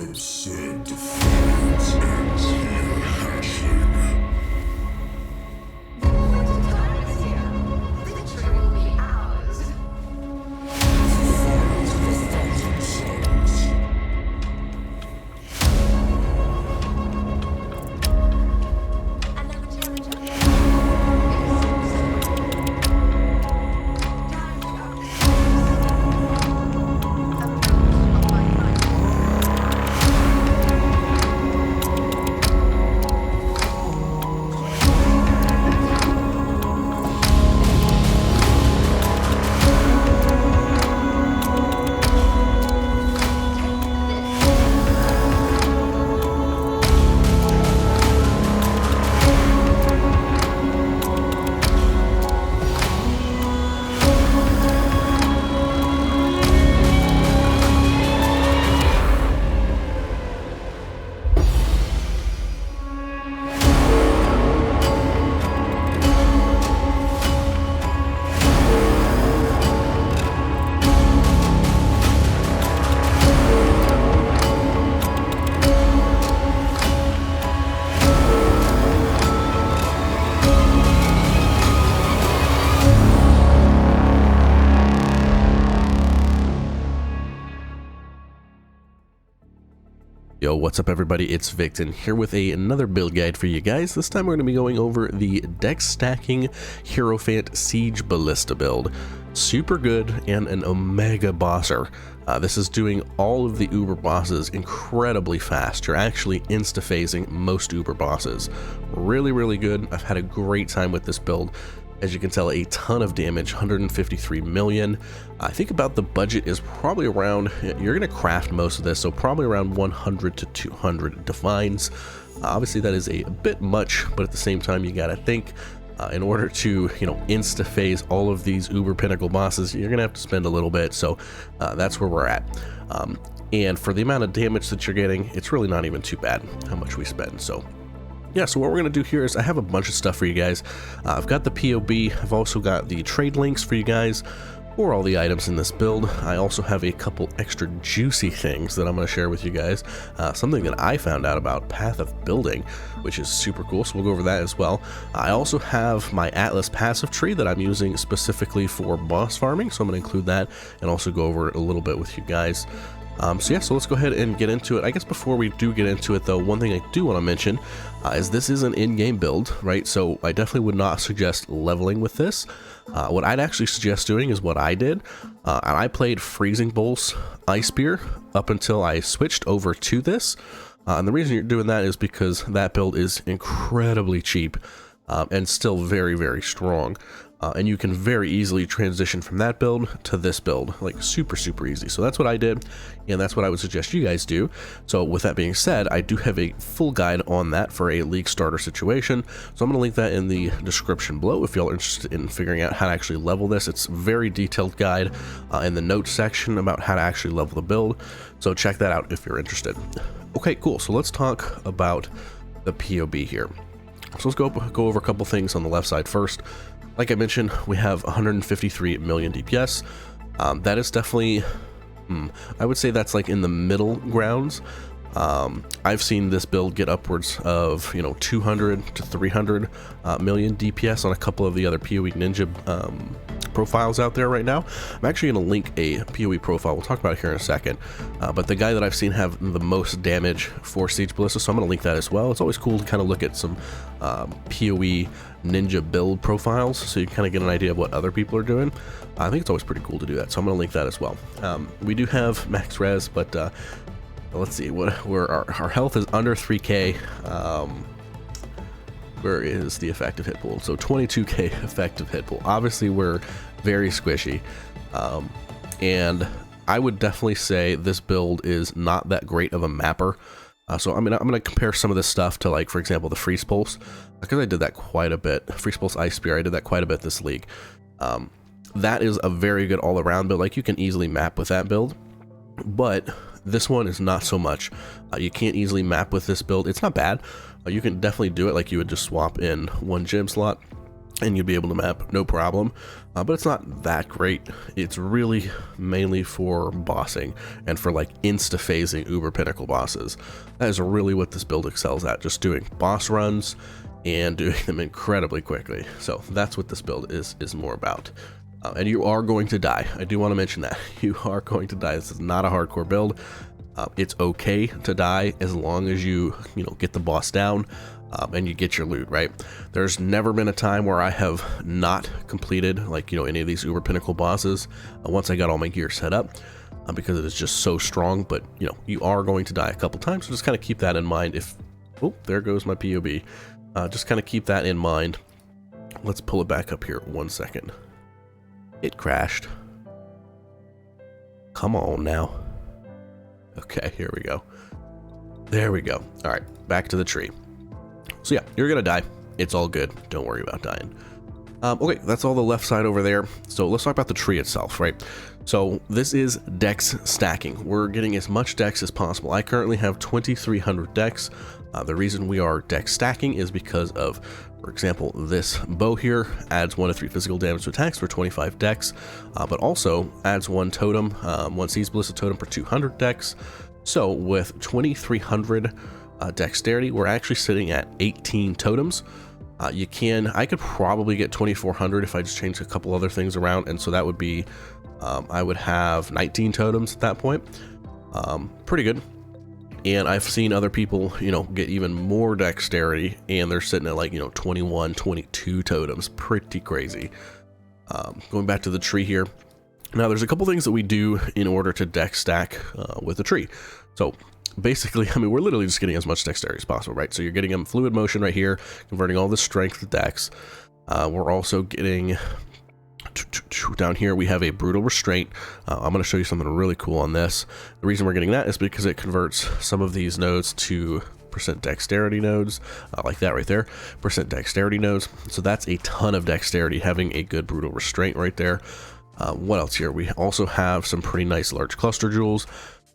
absurd defiance ends here, hatchling. Victory will be ours. Fire to the thousand suns. Another challenger. Yo, what's up everybody, it's Victon here with another build guide for you guys. This time we're going to be going over the deck stacking Hierophant Siege Ballista build. Super good and an Omega bosser. This is doing all of the Uber bosses incredibly fast. You're actually insta-phasing most Uber bosses. Really good. I've had a great time with this build. As you can tell, a ton of damage, 153 million. I think about the budget is probably around, you're going to craft most of this, so probably around 100 to 200 defines. Obviously that is a bit much, but at the same time you got to think in order to, insta-phase all of these Uber Pinnacle bosses, you're going to have to spend a little bit, so that's where we're at. And for the amount of damage that you're getting, it's really not even too bad how much we spend, so. Yeah, so what we're going to do here is I have a bunch of stuff for you guys. I've got the POB, I've also got the trade links for you guys for all the items in this build. I also have a couple extra juicy things that I'm going to share with you guys. Something that I found out about Path of Building, which is super cool, so we'll go over that as well. I also have my Atlas passive tree that I'm using specifically for boss farming, so I'm going to include that and also go over it a little bit with you guys. So let's go ahead and get into it. I guess before we do get into it though, one thing I do want to mention is this is an in-game build, right? So I definitely would not suggest leveling with this. What I'd actually suggest doing is what I did, and I played Freezing Bolt's Ice Spear up until I switched over to this. And the reason you're doing that is because that build is incredibly cheap and still very strong. And you can very easily transition from that build to this build, like super easy. So that's what I did, and that's what I would suggest you guys do. So with that being said, I do have a full guide on that for a league starter situation. So I'm going to link that in the description below if y'all are interested in figuring out how to actually level this. It's a very detailed guide in the notes section about how to actually level the build. So check that out if you're interested. Okay, cool. So let's talk about the POB here. So let's go over a couple things on the left side first. Like I mentioned, we have 153 million DPS. That is definitely, I would say that's like in the middle grounds. I've seen this build get upwards of 200 to 300 million DPS on a couple of the other POE Ninja profiles out there right now. I'm actually going to link a POE profile. We'll talk about it here in a second. But the guy that I've seen have the most damage for Siege Ballista, so I'm going to link that as well. It's always cool to kind of look at some POE Ninja build profiles so you kind of get an idea of what other people are doing. I think it's always pretty cool to do that, so I'm going to link that as well. We do have max res, but let's see, where our health is under 3k. Where is the effective hit pool? So 22k effective hit pool. Obviously we're very squishy, and I would definitely say this build is not that great of a mapper. So I'm gonna compare some of this stuff to, like, for example, the Freeze Pulse, because I did that quite a bit. Freeze Pulse Ice Spear, I did that quite a bit this league. That is a very good all-around build. Like, you can easily map with that build, but this one is not so much. You can't easily map with this build. It's not bad. You can definitely do it, like you would just swap in one gem slot and you'd be able to map no problem, but it's not that great. It's really mainly for bossing and for like insta-phasing uber pinnacle bosses. That is really what this build excels at, just doing boss runs and doing them incredibly quickly. So that's what this build is more about. And you are going to die. I do want to mention that you are going to die. This is not a hardcore build. It's okay to die as long as you get the boss down. And you get your loot, right? There's never been a time where I have not completed like any of these uber pinnacle bosses once I got all my gear set up, because it is just so strong. But you are going to die a couple times, so just kind of keep that in mind. If there goes my POB, just kind of keep that in mind. Let's pull it back up here 1 second. It crashed. Come on now. Okay, here we go. There we go. All right, back to the tree. So yeah, you're gonna die. It's all good. Don't worry about dying. Okay, that's all the left side over there. So let's talk about the tree itself, right? So this is dex stacking. We're getting as much dex as possible. I currently have 2,300 dex. The reason we are dex stacking is because of, for example, this bow here adds 1 to 3 physical damage to attacks for 25 dex, but also adds 1 totem, 1 Siege Ballista totem for 200 dex. So with 2,300 dexterity, we're actually sitting at 18 totems. I could probably get 2,400 if I just change a couple other things around, and so that would be, I would have 19 totems at that point. Pretty good. And I've seen other people, get even more dexterity, and they're sitting at like, 21, 22 totems. Pretty crazy. Going back to the tree here. Now, there's a couple things that we do in order to dex stack with the tree. So basically, I mean, we're literally just getting as much dexterity as possible, right? So you're getting them fluid motion right here, converting all this strength to dex. We're also getting down here, we have a brutal restraint. I'm going to show you something really cool on this. The reason we're getting that is because it converts some of these nodes to percent dexterity nodes, like that right there, percent dexterity nodes. So that's a ton of dexterity, having a good brutal restraint right there. What else here? We also have some pretty nice large cluster jewels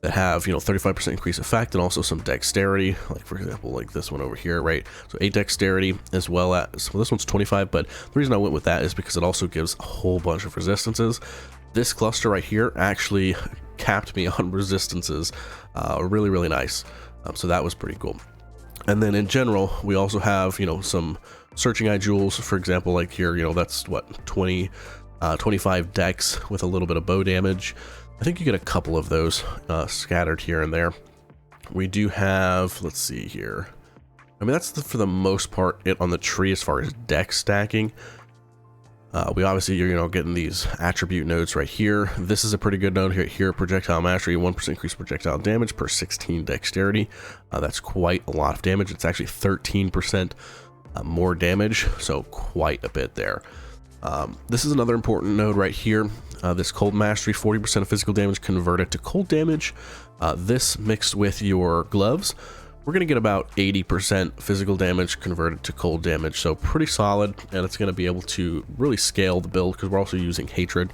that have 35% increase effect, and also some dexterity, like for example like this one over here, right? So 8 dexterity, as well as, well, this one's 25, but the reason I went with that is because it also gives a whole bunch of resistances. This cluster right here actually capped me on resistances, really nice. So that was pretty cool. And then in general, we also have some searching eye jewels, for example, like here, that's what, 25 dex with a little bit of bow damage. I think you get a couple of those scattered here and there. We do have, let's see here. I mean, that's for the most part it on the tree as far as dex stacking. We obviously, you're getting these attribute nodes right here. This is a pretty good node here. Projectile mastery, 1% increased projectile damage per 16 dexterity. That's quite a lot of damage. It's actually 13% more damage, so quite a bit there. This is another important node right here. This cold mastery, 40% of physical damage converted to cold damage. This mixed with your gloves, we're going to get about 80% physical damage converted to cold damage. So pretty solid, and it's going to be able to really scale the build because we're also using hatred.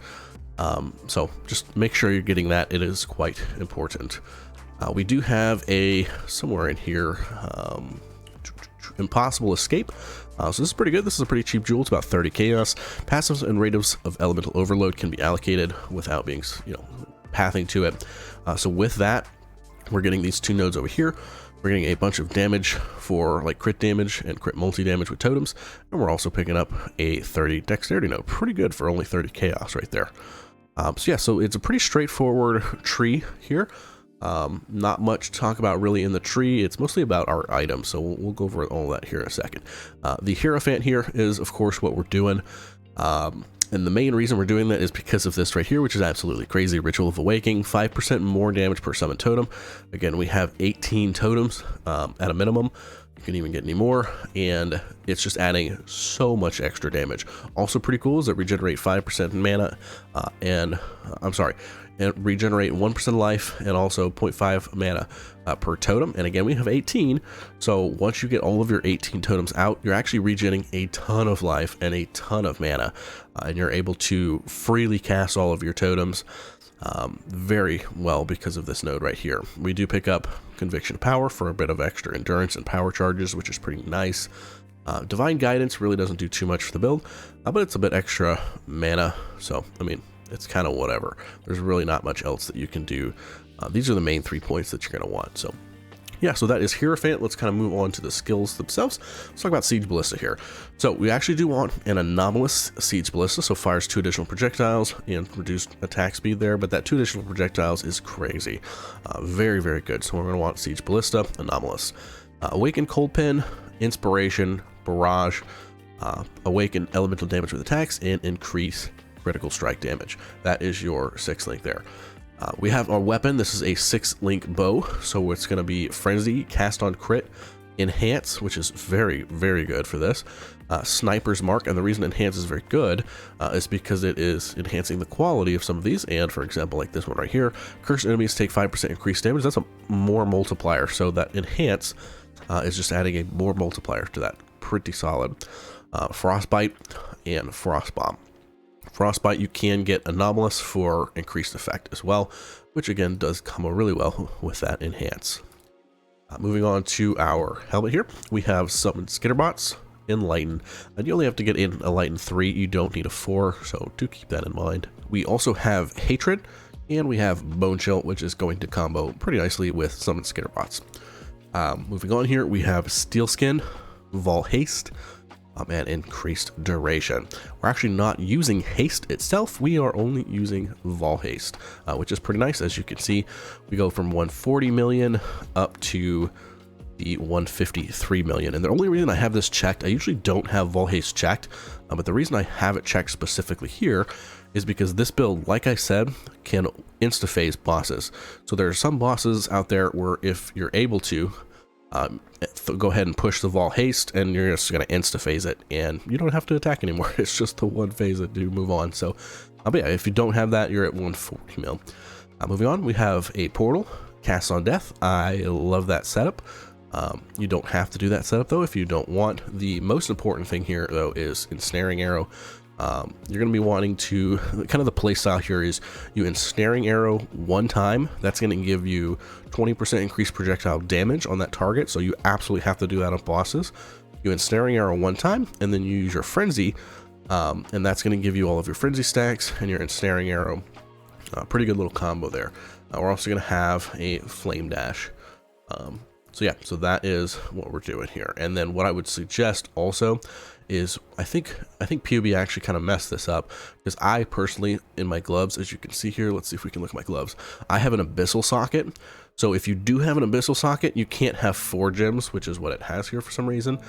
So just make sure you're getting that. It is quite important. We do have somewhere in here, impossible escape. So this is pretty good. This is a pretty cheap jewel. It's about 30 chaos. Passives and radios of elemental overload can be allocated without being, pathing to it. So with that, we're getting these 2 nodes over here. We're getting a bunch of damage for like crit damage and crit multi-damage with totems. And we're also picking up a 30 dexterity node. Pretty good for only 30 chaos right there. So yeah, so it's a pretty straightforward tree here. Not much to talk about really in the tree. It's mostly about our items, so we'll go over all that here in a second. The Hierophant here is, of course, what we're doing. And the main reason we're doing that is because of this right here, which is absolutely crazy. Ritual of Awakening, 5% more damage per summon totem. Again, we have 18 totems at a minimum. You can even get any more, and it's just adding so much extra damage. Also pretty cool is that regenerate 5% mana, and regenerate 1% life, and also 0.5 mana per totem. And again, we have 18, so once you get all of your 18 totems out, you're actually regenerating a ton of life and a ton of mana, and you're able to freely cast all of your totems very well because of this node right here. We do pick up Conviction Power for a bit of extra endurance and power charges, which is pretty nice. Divine Guidance really doesn't do too much for the build, but it's a bit extra mana, so I mean, it's kind of whatever. There's really not much else that you can do. These are the main 3 points that you're going to want. So yeah, so that is Hierophant. Let's kind of move on to the skills themselves. Let's talk about Siege Ballista here. So we actually do want an anomalous Siege Ballista, so fires 2 additional projectiles and reduced attack speed there, but that 2 additional projectiles is crazy. Very, very good. So we're going to want Siege Ballista, anomalous. Awaken Cold Pin, Inspiration, Barrage, awaken elemental damage with attacks, and increase critical strike damage. That is your 6th link there. We have our weapon. This is a 6-link bow, so it's going to be Frenzy, Cast on Crit, Enhance, which is very, very good for this. Sniper's Mark, and the reason Enhance is very good is because it is enhancing the quality of some of these, and for example, like this one right here, cursed enemies take 5% increased damage. That's a more multiplier, so that Enhance is just adding a more multiplier to that. Pretty solid. Frostbite and Frostbomb. Frostbite, you can get anomalous for increased effect as well, which again does come really well with that enhance. Moving on to our helmet here, we have Summon Skitterbots, Enlighten, and you only have to get in Enlighten 3, you don't need a 4, so do keep that in mind. We also have Hatred, and we have Bone Chill, which is going to combo pretty nicely with Summon Skitterbots. Moving on here, we have Steel Skin, Vol Haste, and increased duration. We're actually not using haste itself, we are only using Vol Haste, which is pretty nice. As you can see, we go from 140 million up to the 153 million, and the only reason I have this checked, I usually don't have Vol Haste checked, but the reason I have it checked specifically here is because this build, like I said, can Instaphase bosses. So there are some bosses out there where if you're able to go ahead and push the Vol Haste, and you're just going to Instaphase it, and you don't have to attack anymore. It's just the one phase that do move on. So, but yeah, if you don't have that, you're at 140 mil. Moving on, we have a Portal, Cast on Death. I love that setup. You don't have to do that setup though if you don't want. The most important thing here though is Ensnaring Arrow. You're going to be wanting to, kind of the play style here is you Ensnaring Arrow 1 time. That's going to give you 20% increased projectile damage on that target, so you absolutely have to do that on bosses. You Ensnaring Arrow 1 time, and then you use your Frenzy, and that's going to give you all of your Frenzy stacks and your Ensnaring Arrow. Pretty good little combo there. We're also going to have a Flame Dash. So yeah, so that is what we're doing here. And then what I would suggest also is, I think POB actually kind of messed this up, because I personally, in my gloves, as you can see here, let's see if we can look at my gloves, I have an Abyssal socket. So if you do have an Abyssal socket, you can't have 4 gems, which is what it has here for some reason.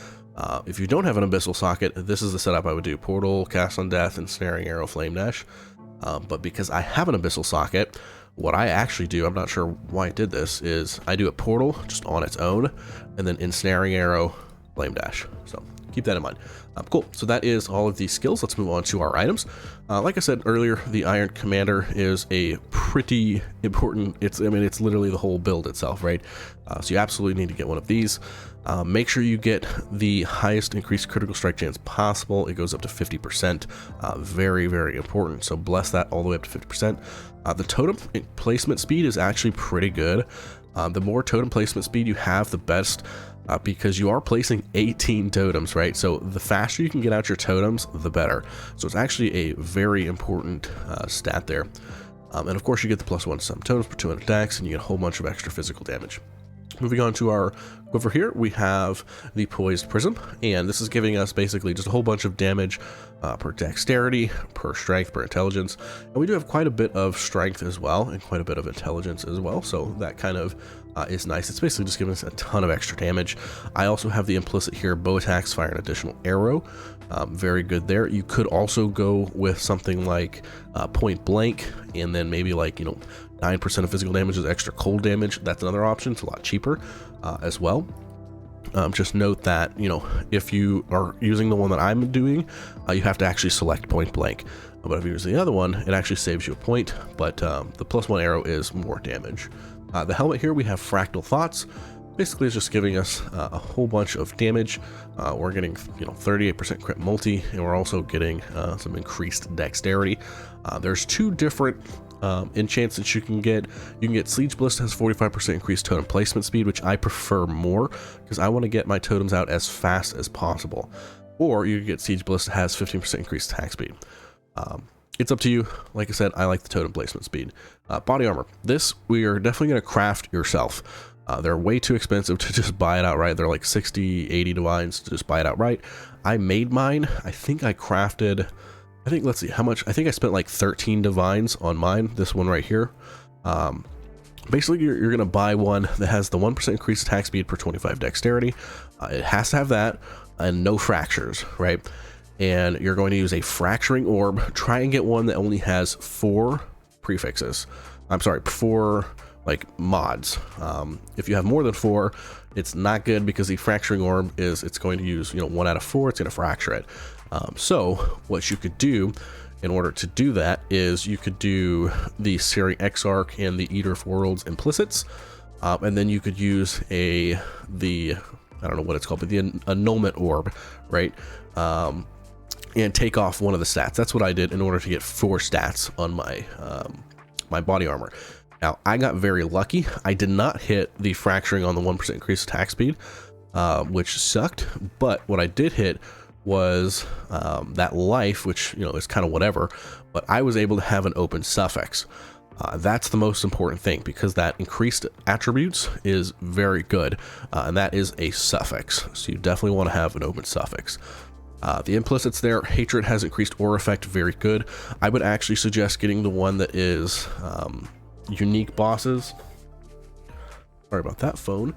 If you don't have an Abyssal socket, this is the setup I would do: Portal, Cast on Death, Ensnaring Arrow, Flame Dash. But because I have an Abyssal socket, what I actually do, I'm not sure why I did this, is I do a Portal just on its own, and then Ensnaring Arrow, Flame Dash. So keep that in mind. Cool, so that is all of these skills. Let's move on to our items. Like I said earlier, the Iron Commander is a pretty important, I mean, it's literally the whole build itself, right? So you absolutely need to get one of these. Make sure you get the highest increased critical strike chance possible. It goes up to 50%. Very, very important. So bless that all the way up to 50%. The totem placement speed is actually pretty good. The more totem placement speed you have, the best, because you are placing 18 totems, right? So the faster you can get out your totems, the better. So it's actually a very important stat there. And of course, you get the +1 sum totems per 200 attacks, and you get a whole bunch of extra physical damage. Moving on to our quiver here, we have the Poised Prism, and this is giving us basically just a whole bunch of damage per dexterity, per strength, per intelligence, and we do have quite a bit of strength as well, and quite a bit of intelligence as well, so that kind of is nice. It's basically just giving us a ton of extra damage. I also have the implicit here: bow attacks fire an additional arrow. Very good there. You could also go with something like point blank, and then maybe like, 9% of physical damage is extra cold damage. That's another option. It's a lot cheaper as well. Just note that, if you are using the one that I'm doing, you have to actually select point blank. But if you use the other one, it actually saves you a point, but the +1 arrow is more damage. The helmet here, we have Fractal Thoughts. Basically, it's just giving us a whole bunch of damage. We're getting 38% crit multi, and we're also getting some increased dexterity. There's 2 different enchants that you can get. Siege Ballista has 45% increased totem placement speed, which I prefer more because I want to get my totems out as fast as possible. Or you can get Siege Ballista has 15% increased attack speed. It's up to you. Like I said, I like the totem placement speed. Body armor. This we are definitely going to craft yourself. They're way too expensive to just buy it outright. They're like 60, 80 divines to just buy it outright. I made mine. I think I crafted, let's see how much. I think I spent like 13 divines on mine. This one right here. Basically, you're going to buy one that has the 1% increased attack speed per 25 dexterity. It has to have that and no fractures, right? And you're going to use a fracturing orb. Try and get one that only has 4 prefixes. I'm sorry, 4 like mods. If you have more than 4, it's not good because the fracturing orb it's going to use 1 out of 4. It's going to fracture it. So what you could do in order to do that is you could do the Searing Exarch and the Eater of Worlds implicits, and then you could use the I don't know what it's called, but the annulment orb, right? And take off one of the stats. That's what I did in order to get 4 stats on my my body armor. Now, I got very lucky. I did not hit the fracturing on the 1% increased attack speed, which sucked. But what I did hit was that life, which, is kind of whatever. But I was able to have an open suffix. That's the most important thing because that increased attributes is very good. And that is a suffix. So you definitely want to have an open suffix. The implicits there, hatred has increased aura effect, very good. I would actually suggest getting the one that is unique bosses. Sorry about that phone.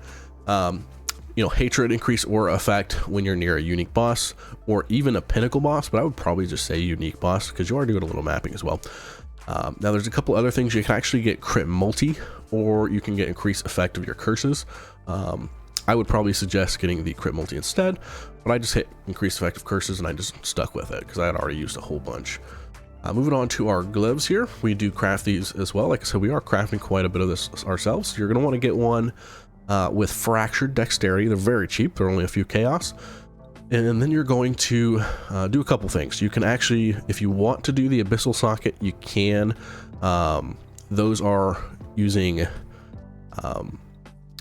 Hatred increased aura effect when you're near a unique boss or even a pinnacle boss, but I would probably just say unique boss because you are doing a little mapping as well. Now there's a couple other things. You can actually get crit multi, or you can get increased effect of your curses. I would probably suggest getting the crit multi instead, but I just hit increased effect of curses and I just stuck with it because I had already used a whole bunch. Moving on to our gloves here, we do craft these as well. Like I said, we are crafting quite a bit of this ourselves. You're going to want to get one with fractured dexterity. They're very cheap. They're only a few chaos. And then you're going to do a couple things. You can actually, if you want to do the abyssal socket, you can. Those are using...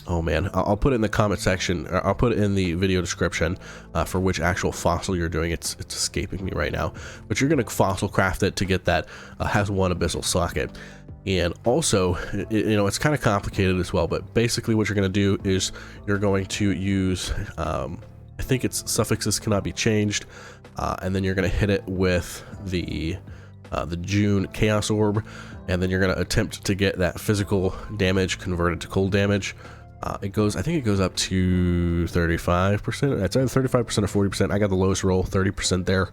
oh man, I'll put it in the comment section. I'll put it in the video description for which actual fossil you're doing. It's escaping me right now, but you're going to fossil craft it to get that has 1 abyssal socket. And also, it's kind of complicated as well, but basically what you're going to do is you're going to use, I think it's suffixes cannot be changed, and then you're going to hit it with the June Chaos Orb, and then you're going to attempt to get that physical damage converted to cold damage. I think it goes up to 35%. It's either 35% or 40%. I got the lowest roll, 30% there.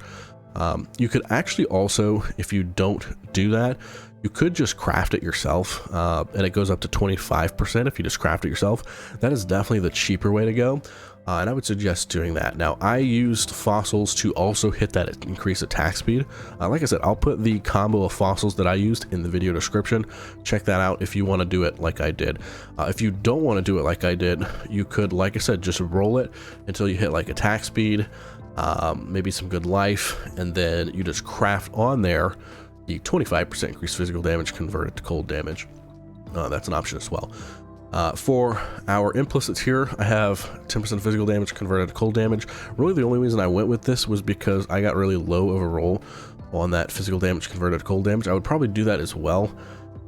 You could actually also, if you don't do that, you could just craft it yourself, and it goes up to 25% if you just craft it yourself. That is definitely the cheaper way to go, and I would suggest doing that. Now, I used fossils to also hit that increased attack speed. Like I said, I'll put the combo of fossils that I used in the video description. Check that out if you want to do it like I did. If you don't want to do it like I did, you could, like I said, just roll it until you hit like attack speed, maybe some good life, and then you just craft on there the 25% increased physical damage converted to cold damage. That's an option as well. For our implicits here, I have 10% physical damage converted to cold damage. Really the only reason I went with this was because I got really low of a roll on that physical damage converted to cold damage. I would probably do that as well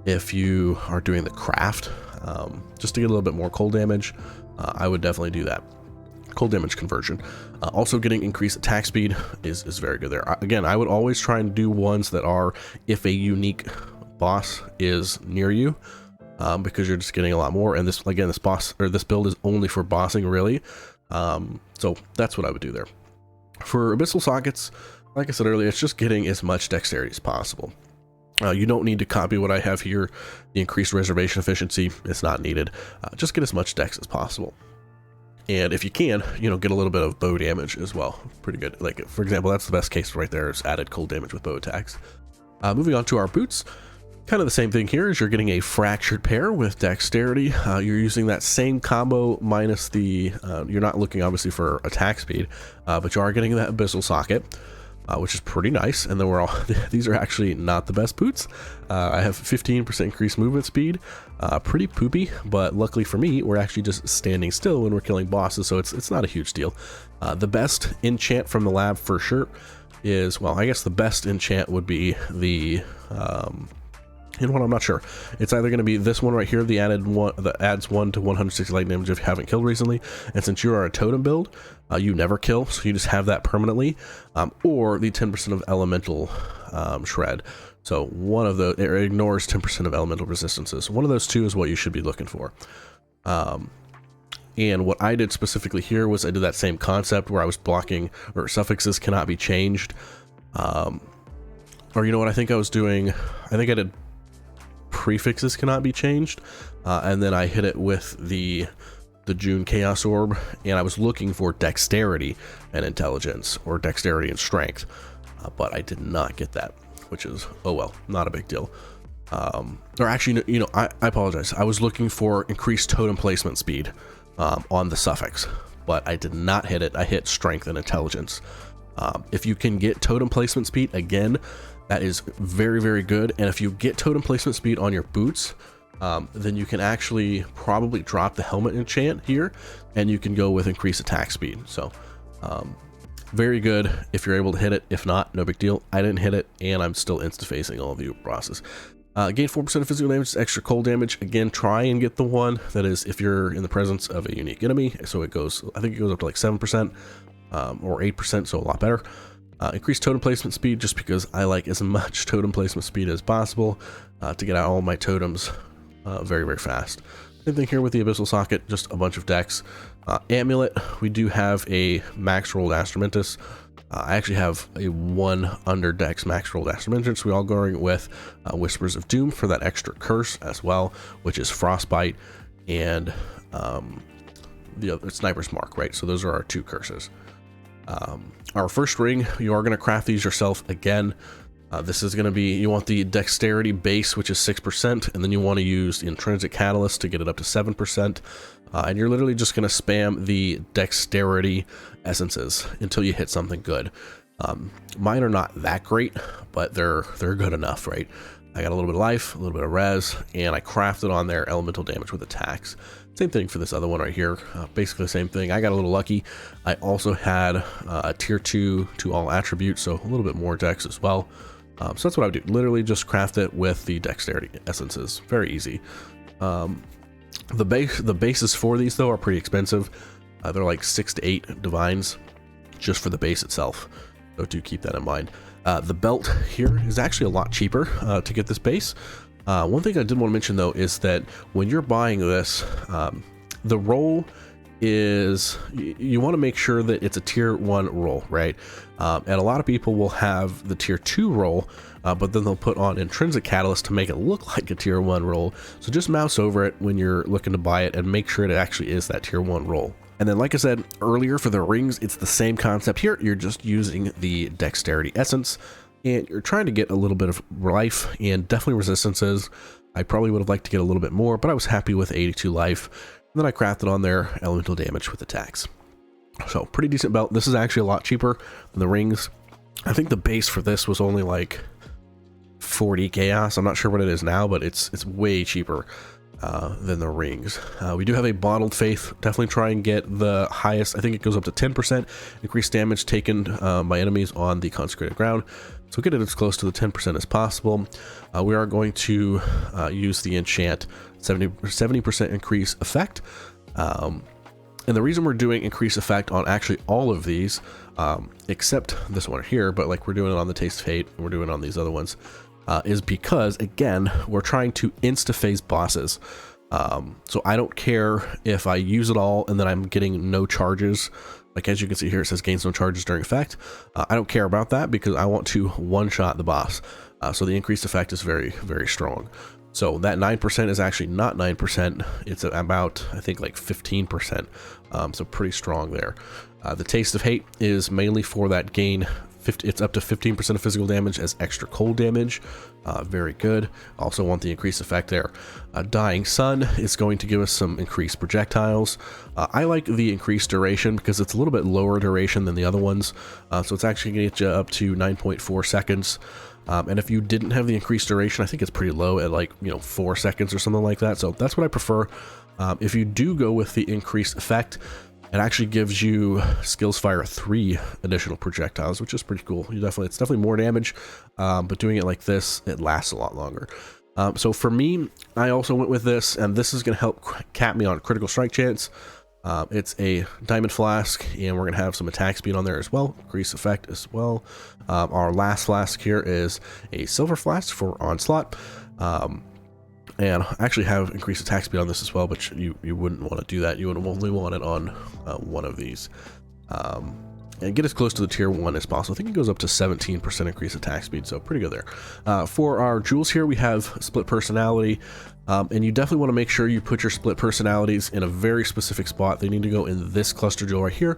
if you are doing the craft, just to get a little bit more cold damage. I would definitely do that. Cold damage conversion. Also getting increased attack speed is very good there. Again, I would always try and do ones that are if a unique boss is near you, because you're just getting a lot more. And this, again, this build is only for bossing, really. So that's what I would do there. For abyssal sockets, like I said earlier, it's just getting as much dexterity as possible. You don't need to copy what I have here. The increased reservation efficiency, it's not needed. Just get as much dex as possible. And if you can, get a little bit of bow damage as well. Pretty good. Like, for example, that's the best case right there, is added cold damage with bow attacks. Moving on to our boots. Kind of the same thing here, is you're getting a fractured pair with dexterity. You're using that same combo minus the, you're not looking obviously for attack speed, but you are getting that abyssal socket. which is pretty nice. And then we're all, these are actually not the best boots. I have 15% increased movement speed, pretty poopy, but luckily for me, we're actually just standing still when we're killing bosses, so it's not a huge deal. The best enchant from the lab for sure is, well, I guess the best enchant would be the, you know what, I'm not sure. It's either going to be this one right here, the added one that adds 1 to 160 light damage if you haven't killed recently, and since you are a totem build, you never kill, so you just have that permanently, or the 10% of elemental shred. So one of those, it ignores 10% of elemental resistances. One of those two is what you should be looking for. And what I did specifically here was I did that same concept where I was blocking, or suffixes cannot be changed. Or you know what I think I was doing? I think I did prefixes cannot be changed, and then I hit it with the June Chaos Orb, and I was looking for dexterity and intelligence, or dexterity and strength, but I did not get that, which is, oh well, not a big deal. Or actually, you know, I apologize. I was looking for increased totem placement speed on the suffix, but I did not hit it. I hit strength and intelligence. If you can get totem placement speed, again, that is very, very good. And if you get totem placement speed on your boots, then you can actually probably drop the helmet enchant here, and you can go with increased attack speed. So very good if you're able to hit it. If not, no big deal. I didn't hit it, and I'm still insta-facing all of you bosses. Gain 4% of physical damage, extra cold damage. Again, try and get the one that is if you're in the presence of a unique enemy. So it goes, I think it goes up to like 7% or 8%, so a lot better. Increased totem placement speed, just because I like as much totem placement speed as possible to get out all my totems very, very fast. Same thing here with the Abyssal Socket, just a bunch of decks. Amulet, we do have a max rolled Astramantis. I actually have a 1 under dex max rolled Astramantis. We all going with Whispers of Doom for that extra curse as well, which is Frostbite and the other Sniper's Mark, right? So those are our 2 curses. Our first ring, you are going to craft these yourself again. This is going to be, you want the dexterity base, which is 6%, and then you want to use the intrinsic catalyst to get it up to 7%. And you're literally just going to spam the dexterity essences until you hit something good. Mine are not that great, but they're good enough, right? I got a little bit of life, a little bit of res, and I crafted on their elemental damage with attacks. Same thing for this other one right here. Basically the same thing. I got a little lucky. I also had a tier 2 to all attributes, so a little bit more dex as well. So that's what I would do. Literally just craft it with the dexterity essences. Very easy. The bases for these though are pretty expensive. They're like 6 to 8 divines just for the base itself. So do keep that in mind. The belt here is actually a lot cheaper to get this base. One thing I did want to mention though is that when you're buying this, the roll is, you want to make sure that it's a tier 1 roll, right? And a lot of people will have the tier 2 roll, but then they'll put on intrinsic catalyst to make it look like a tier 1 roll. So just mouse over it when you're looking to buy it and make sure it actually is that tier 1 roll. And then, like I said earlier, for the rings, it's the same concept here. You're just using the dexterity essence, and you're trying to get a little bit of life and definitely resistances. I probably would have liked to get a little bit more, but I was happy with 82 life. And then I crafted on their elemental damage with attacks. So pretty decent belt. This is actually a lot cheaper than the rings. I think the base for this was only like 40 chaos. I'm not sure what it is now, but it's way cheaper than the rings. We do have a bottled faith. Definitely try and get the highest. I think it goes up to 10% increased damage taken by enemies on the consecrated ground. So get it as close to the 10% as possible. We are going to use the enchant 70% increase effect. And the reason we're doing increase effect on actually all of these, except this one here, but like we're doing it on the Taste of Hate, and we're doing it on these other ones, is because, again, we're trying to insta-phase bosses. So I don't care if I use it all and then I'm getting no charges. Like as you can see here, it says gains no charges during effect. I don't care about that because I want to one-shot the boss. So the increased effect is very, very strong. So that 9% is actually not 9%. It's about, I think, like 15%. So pretty strong there. The Taste of Hate is mainly for that gain it's up to 15% of physical damage as extra cold damage. Very good. Also want the increased effect there. Dying Sun is going to give us some increased projectiles. I like the increased duration because it's a little bit lower duration than the other ones. So it's actually going to get you up to 9.4 seconds. And if you didn't have the increased duration, I think it's pretty low at like, 4 seconds or something like that. So that's what I prefer. If you do go with the increased effect, it actually gives you Skills Fire 3 additional projectiles, which is pretty cool. It's definitely more damage, but doing it like this, it lasts a lot longer. So for me, I also went with this, and this is going to help cap me on critical strike chance. It's a Diamond Flask, and we're going to have some attack speed on there as well, increased effect as well. Our last flask here is a Silver Flask for Onslaught. And I actually have increased attack speed on this as well, but you wouldn't want to do that. You would only want it on one of these. And get as close to the tier 1 as possible. I think it goes up to 17% increased attack speed, so pretty good there. For our jewels here, we have split personality. And you definitely want to make sure you put your split personalities in a very specific spot. They need to go in this cluster jewel right here.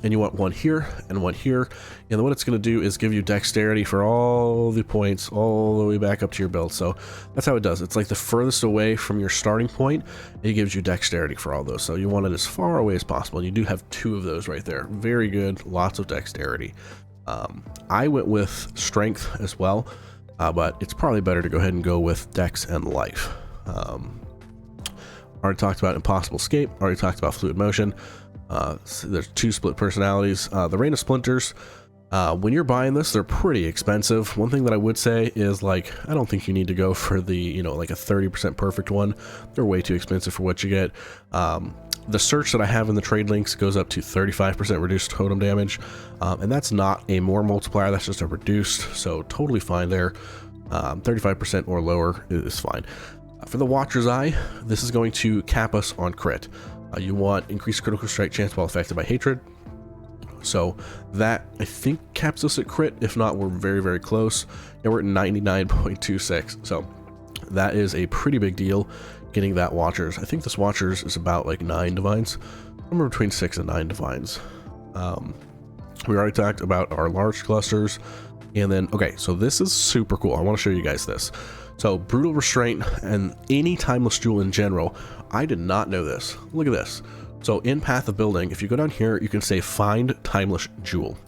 And you want one here and one here. And what it's going to do is give you dexterity for all the points all the way back up to your build. So that's how it does. It's like the furthest away from your starting point, it gives you dexterity for all those. So you want it as far away as possible. And you do have 2 of those right there. Very good. Lots of dexterity. I went with strength as well, but it's probably better to go ahead and go with dex and life. Already talked about impossible escape. Already talked about fluid motion. So there's 2 split personalities. The Rain of Splinters, when you're buying this, they're pretty expensive. One thing that I would say is, like, I don't think you need to go for the, like a 30% perfect one. They're way too expensive for what you get. The search that I have in the trade links goes up to 35% reduced totem damage. And that's not a more multiplier, that's just a reduced. So totally fine there. 35% or lower is fine. For the Watcher's Eye, this is going to cap us on crit. You want increased critical strike chance while affected by hatred. So that, I think, caps us at crit. If not, we're very, very close. And we're at 99.26. So that is a pretty big deal, getting that Watchers. I think this Watchers is about like 9 divines. Somewhere between 6 and 9 divines. We already talked about our large clusters. And then, okay, so this is super cool. I want to show you guys this. So Brutal Restraint and any Timeless Jewel in general, I did not know this. Look at this. So in Path of Building, if you go down here, you can say Find Timeless Jewel.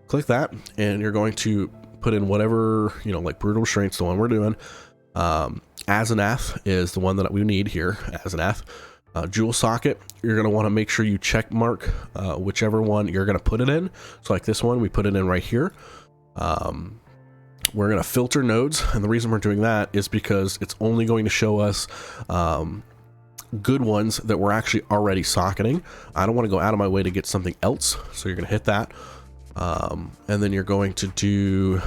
Click that, and you're going to put in whatever, like Brutal Restraint's the one we're doing. Azanath is the one that we need here, Azanath. Jewel Socket, you're going to want to make sure you check mark whichever one you're going to put it in. So like this one, we put it in right here. We're going to filter nodes, and the reason we're doing that is because it's only going to show us good ones that we're actually already socketing. I don't want to go out of my way to get something else, so you're going to hit that. And then you're going to do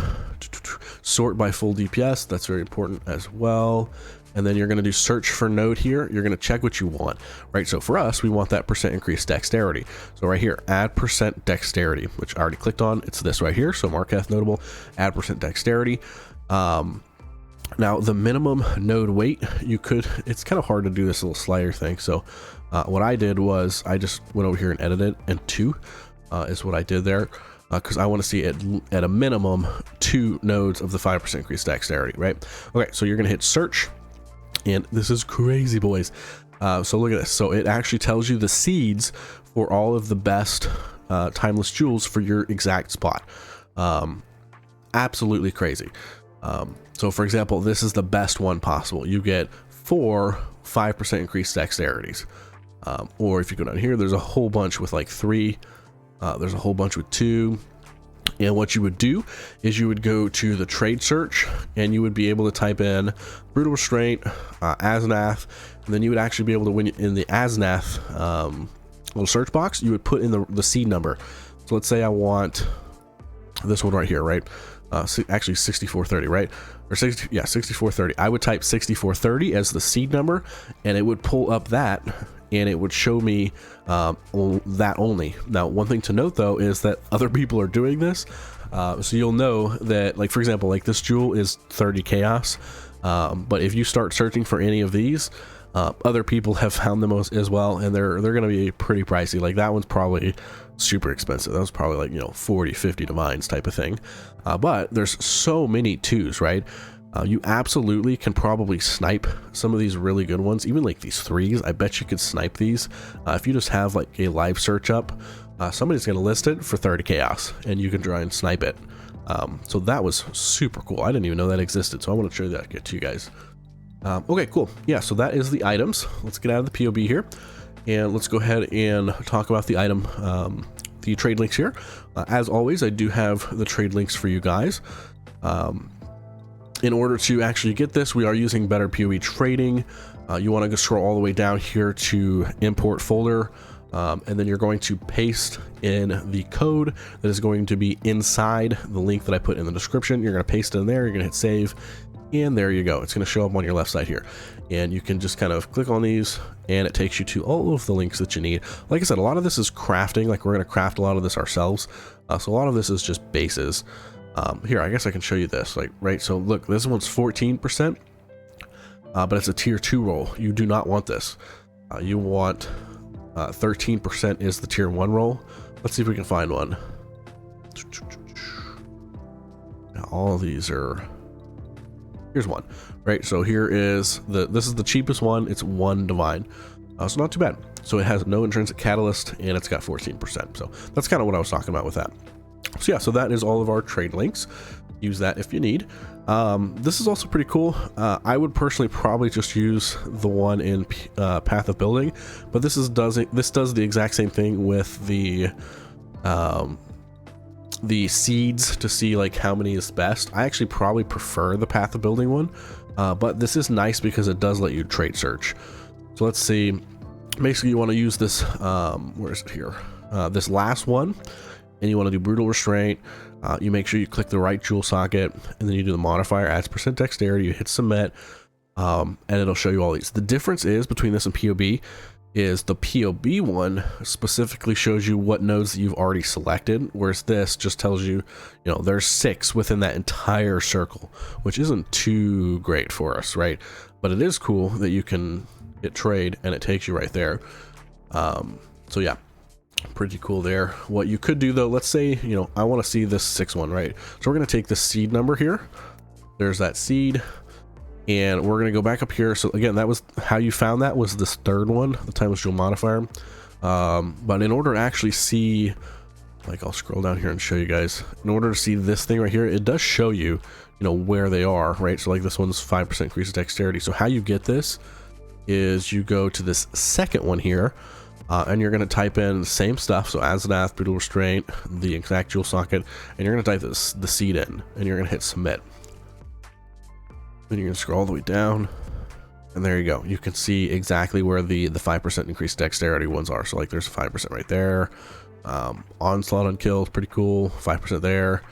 sort by full DPS. That's very important as well. And then you're going to do search for node here. You're going to check what you want, right? So for us, we want that % increased dexterity. So right here, add % dexterity, which I already clicked on. It's this right here. So Marketh notable, add % dexterity. Now the minimum node weight, it's kind of hard to do this little slider thing. So what I did was I just went over here and edited, and 2 is what I did there. Because I want to see at a minimum 2 nodes of the 5% increased dexterity, right? Okay, so you're going to hit search. And this is crazy, boys. So look at this. So it actually tells you the seeds for all of the best timeless jewels for your exact spot. Absolutely crazy. So for example, this is the best one possible. You get 4 5% increased dexterities. Or if you go down here, there's a whole bunch with like 3. There's a whole bunch with 2. And what you would do is you would go to the trade search, and you would be able to type in Brutal Restraint, Azanath, and then you would actually be able to, when in the Azanath little search box, you would put in the seed number. So let's say I want this one right here, right? Actually 6430, right? Or 6430. I would type 6430 as the seed number, and it would pull up that, and it would show me that only. Now, one thing to note though is that other people are doing this, so you'll know that, like for example, like this jewel is 30 chaos, but if you start searching for any of these, Other people have found them as well, and they're going to be pretty pricey. Like that one's probably super expensive. That was probably like, you know, 40, 50 divines type of thing. But there's so many twos, right? You absolutely can probably snipe some of these really good ones, even like these threes. I bet you could snipe these if you just have like a live search up. Somebody's going to list it for 30 chaos, and you can try and snipe it. So that was super cool. I didn't even know that existed, so I want to show that to you guys. Okay, cool. Yeah, so that is the items. Let's get out of the POB here, and let's go ahead and talk about the item, the trade links here. As always, I do have the trade links for you guys. In order to actually get this, we are using Better POE Trading. You want to go scroll all the way down here to import folder, and then you're going to paste in the code that is going to be inside the link that I put in the description. You're going to paste it in there, you're going to hit save, and there you go. It's going to show up on your left side here, and you can just kind of click on these, and it takes you to all of the links that you need. Like I said, a lot of this is crafting. Like we're going to craft a lot of this ourselves, so a lot of this is just bases. Here, I guess I can show you this, like, right? So look, this one's 14%, but it's a tier 2 roll. You do not want this. You want 13% is the tier 1 roll. Let's see if we can find one. Now, all of these are, here's one, right? So here is this is the cheapest one. It's 1 divine, so not too bad. So it has no intrinsic catalyst, and it's got 14%. So that's kind of what I was talking about with that. So yeah, so that is all of our trade links. Use that if you need. This is also pretty cool. I would personally probably just use the one in Path of Building, but this does the exact same thing with the seeds to see like how many is best. I actually probably prefer the Path of Building one, but this is nice because it does let you trade search. So let's see. Basically, you want to use this. Where is it here? This last one. And you want to do brutal restraint. You make sure you click the right jewel socket, and then you do the modifier adds % dexterity. You hit submit, and it'll show you all these. The difference is between this and POB is the POB one specifically shows you what nodes that you've already selected, whereas this just tells you, you know, there's 6 within that entire circle, which isn't too great for us, right? But it is cool that you can hit trade and it takes you right there. So yeah. Pretty cool there. What you could do though, let's say, you know, I want to see this 6 one, right? So we're going to take the seed number here. There's that seed, and we're going to go back up here. So again, that was how you found that, was this 3rd one, the timeless jewel modifier. But in order to actually see, like, I'll scroll down here and show you guys. In order to see this thing right here, it does show you, you know, where they are, right? So like this one's 5% increase of dexterity. So how you get this is you go to this 2nd one here. And you're going to type in the same stuff, so Azadath, brutal restraint, the exact jewel socket, and you're going to type the seed in, and you're going to hit submit. Then you're going to scroll all the way down, and there you go. You can see exactly where the 5% increased dexterity ones are. So like there's 5% right there. Onslaught on kill is pretty cool, 5% there.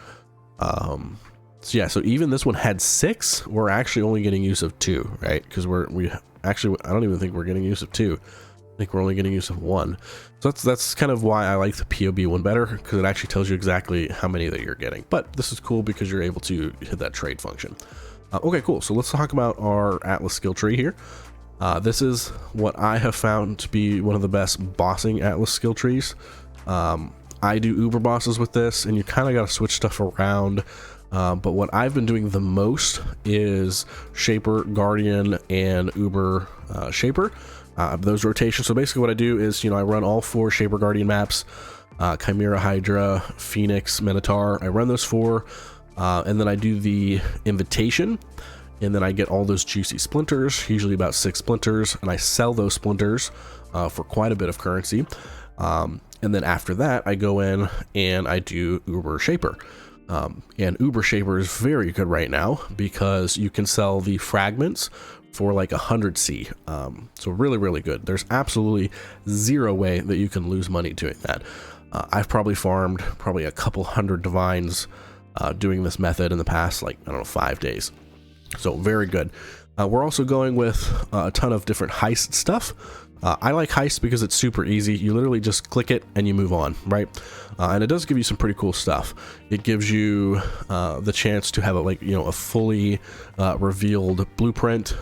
So yeah, so even this one had 6. We're actually only getting use of 2, right? Because we actually, I don't even think we're getting use of 2. I think we're only getting use of 1. So that's kind of why I like the POB one better, because it actually tells you exactly how many that you're getting. But this is cool because you're able to hit that trade function. Okay, cool. So let's talk about our Atlas skill tree here. This is what I have found to be one of the best bossing Atlas skill trees. I do Uber bosses with this, and you kind of got to switch stuff around. But what I've been doing the most is Shaper, Guardian, and Uber Shaper. Those rotations. So basically what I do is, you know, I run all 4 Shaper Guardian maps, Chimera, Hydra, Phoenix, Minotaur. I run those 4, and then I do the invitation, and then I get all those juicy splinters, usually about 6 splinters, and I sell those splinters for quite a bit of currency. And then after that, I go in and I do Uber Shaper. And Uber Shaper is very good right now because you can sell the fragments for like 100C. So really good. There's absolutely 0 way that you can lose money doing that. I've probably farmed a couple hundred divines doing this method in the past, like, I don't know, 5 days. So very good. We're also going with a ton of different heist stuff. I like Heist because it's super easy. You literally just click it and you move on, right? And it does give you some pretty cool stuff. It gives you the chance to have a fully revealed blueprint,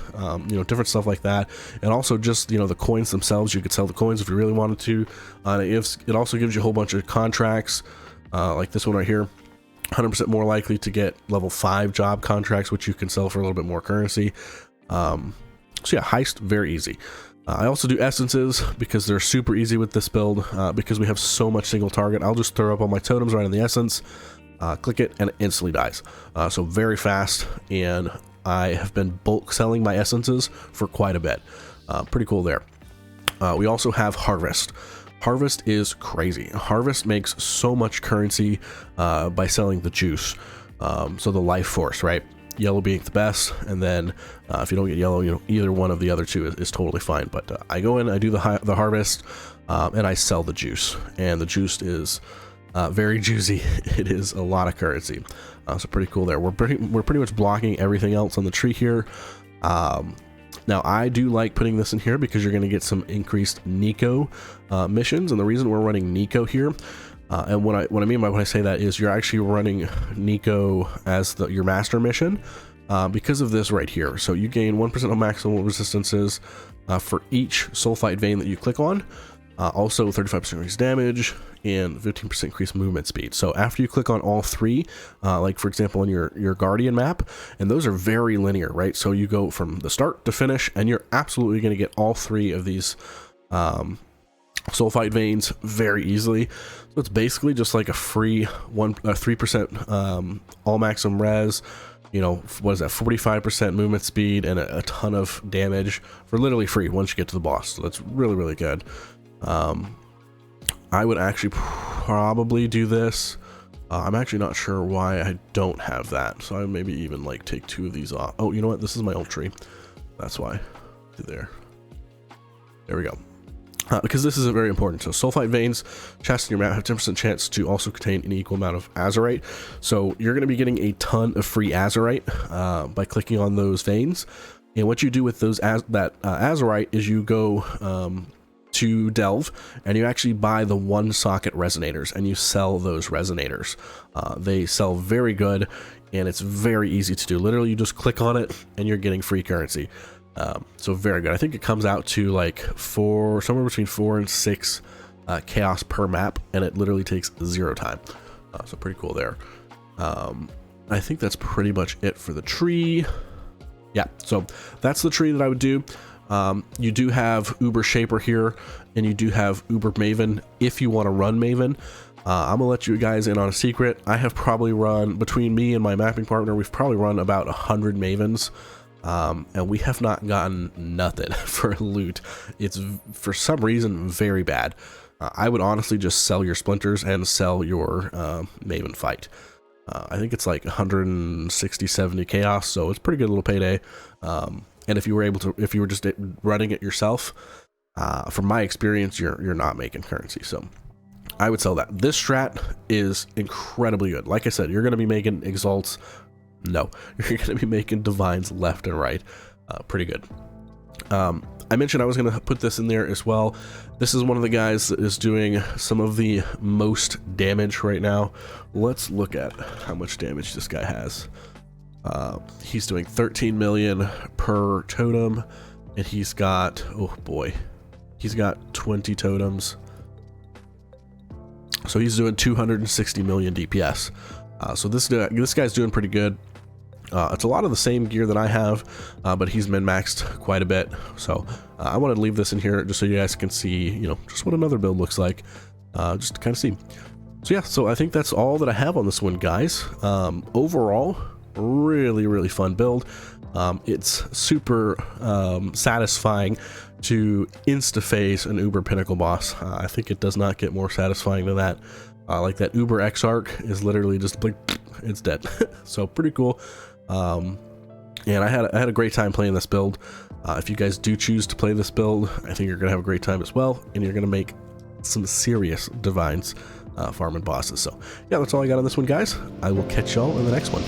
different stuff like that. And also just, the coins themselves. You could sell the coins if you really wanted to. It also gives you a whole bunch of contracts, like this one right here. 100% more likely to get level 5 job contracts, which you can sell for a little bit more currency. So yeah, Heist, very easy. I also do essences because they're super easy with this build, because we have so much single target. I'll just throw up all my totems right in the essence, click it, and it instantly dies. So very fast, and I have been bulk selling my essences for quite a bit. Pretty cool there. We also have Harvest. Harvest is crazy. Harvest makes so much currency by selling the juice. So the life force, right? Yellow being the best, and then if you don't get yellow, either one of the other two is totally fine. But I go in, I do the harvest, and I sell the juice, and the juice is very juicy. It is a lot of currency, so pretty cool there. We're pretty much blocking everything else on the tree here. Now I do like putting this in here because you're going to get some increased Nico missions, and the reason we're running Nico here. And what I mean by when I say that is you're actually running Nico as your master mission because of this right here. So you gain 1% of maximal resistances for each sulfite vein that you click on. Also 35% increased damage and 15% increased movement speed. So after you click on all three, like for example in your Guardian map, and those are very linear, right? So you go from the start to finish, and you're absolutely going to get all three of these sulfite veins very easily. So it's basically just like a free 3% all maximum res, what is that, 45% movement speed and a ton of damage for literally free once you get to the boss. So that's really, really good. I would actually probably do this. I'm actually not sure why I don't have that, so I maybe even take 2 of these off. Oh, you know what, this is my old tree, that's why. There we go. Because this is very important. So sulfite veins, chests in your map have 10% chance to also contain an equal amount of azurite. So you're going to be getting a ton of free azurite by clicking on those veins. And what you do with those azurite is you go to Delve, and you actually buy the 1-socket resonators, and you sell those resonators. They sell very good, and it's very easy to do. Literally, you just click on it, and you're getting free currency. So very good. I think it comes out to somewhere between 4 and 6 chaos per map, and it literally takes 0 time. So pretty cool there. I think that's pretty much it for the tree. Yeah, so that's the tree that I would do. You do have Uber Shaper here, and you do have Uber Maven if you want to run Maven. I'm gonna let you guys in on a secret. I have probably run, between me and my mapping partner, we've probably run about 100 Mavens. And we have not gotten nothing for loot. It's for some reason very bad. I would honestly just sell your splinters and sell your Maven fight. I think it's 160-70 chaos, so it's pretty good little payday. And if you were just running it yourself, from my experience, you're not making currency. So I would sell that. This strat is incredibly good. Like I said, you're going to be making exalts. No, you're going to be making divines left and right. Pretty good. I mentioned I was going to put this in there as well. This is one of the guys that is doing some of the most damage right now. Let's look at how much damage this guy has. He's doing 13 million per totem, and he's got, oh boy, he's got 20 totems. So he's doing 260 million DPS. So this guy's doing pretty good. It's a lot of the same gear that I have, but he's min-maxed quite a bit. So I wanted to leave this in here just so you guys can see, just what another build looks like, just to kind of see. So yeah, so I think that's all that I have on this one, guys. Overall, really, really fun build. It's super satisfying to Instaphase an Uber Pinnacle boss. I think it does not get more satisfying than that. Like that Uber Exarch is literally just like, it's dead. So pretty cool. And I had a great time playing this build. If you guys do choose to play this build, I think you're gonna have a great time as well, and you're gonna make some serious divines farming bosses. So yeah, that's all I got on this one, guys. I will catch y'all in the next one.